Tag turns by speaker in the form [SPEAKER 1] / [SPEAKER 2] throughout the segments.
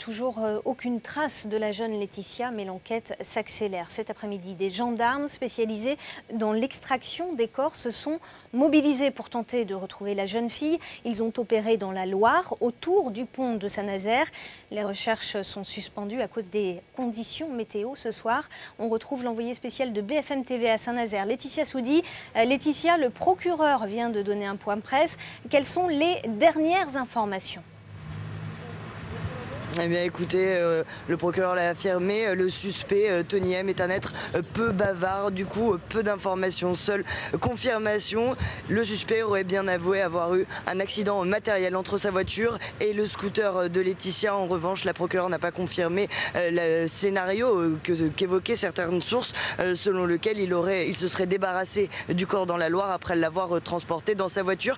[SPEAKER 1] Toujours aucune trace de la jeune Laetitia, mais l'enquête s'accélère. Cet après-midi, des gendarmes spécialisés dans l'extraction des corps se sont mobilisés pour tenter de retrouver la jeune fille. Ils ont opéré dans la Loire, autour du pont de Saint-Nazaire. Les recherches sont suspendues à cause des conditions météo. Ce soir, on retrouve l'envoyé spécial de BFM TV à Saint-Nazaire, Laetitia Soudi. Laetitia, le procureur vient de donner un point de presse. Quelles sont les dernières informations ?
[SPEAKER 2] Eh bien écoutez, le procureur l'a affirmé, le suspect Tony M est un être peu bavard, du coup peu d'informations, seule confirmation. Le suspect aurait bien avoué avoir eu un accident matériel entre sa voiture et le scooter de Laetitia. En revanche, la procureure n'a pas confirmé le scénario qu'évoquaient certaines sources selon lequel il se serait débarrassé du corps dans la Loire après l'avoir transporté dans sa voiture.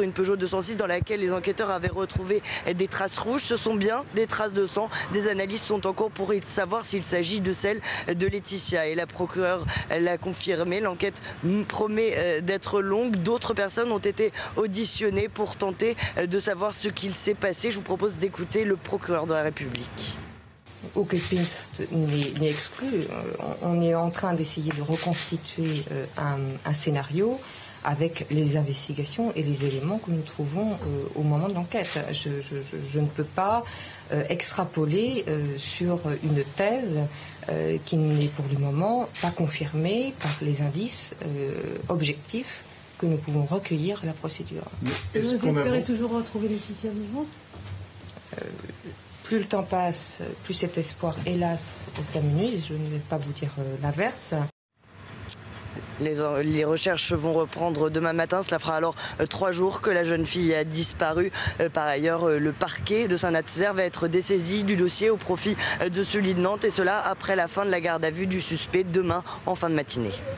[SPEAKER 2] Une Peugeot 206 dans laquelle les enquêteurs avaient retrouvé des traces rouges. Ce sont bien des traces de sang. Des analyses sont en cours pour savoir s'il s'agit de celles de Laetitia. Et la procureure l'a confirmé. L'enquête promet d'être longue. D'autres personnes ont été auditionnées pour tenter de savoir ce qu'il s'est passé. Je vous propose d'écouter le procureur de la République.
[SPEAKER 3] Aucune piste n'est exclue. On est en train d'essayer de reconstituer un scénario avec les investigations et les éléments que nous trouvons au moment de l'enquête. Je ne peux pas extrapoler sur une thèse qui n'est pour le moment pas confirmée par les indices objectifs que nous pouvons recueillir à la procédure.
[SPEAKER 4] Vous espérez toujours retrouver Laetitia vivante ?
[SPEAKER 3] Plus le temps passe, plus cet espoir, hélas, s'amenuise. Je ne vais pas vous dire l'inverse.
[SPEAKER 2] Les recherches vont reprendre demain matin. Cela fera alors 3 jours que la jeune fille a disparu. Par ailleurs, le parquet de Saint-Nazaire va être dessaisi du dossier au profit de celui de Nantes. Et cela après la fin de la garde à vue du suspect demain en fin de matinée.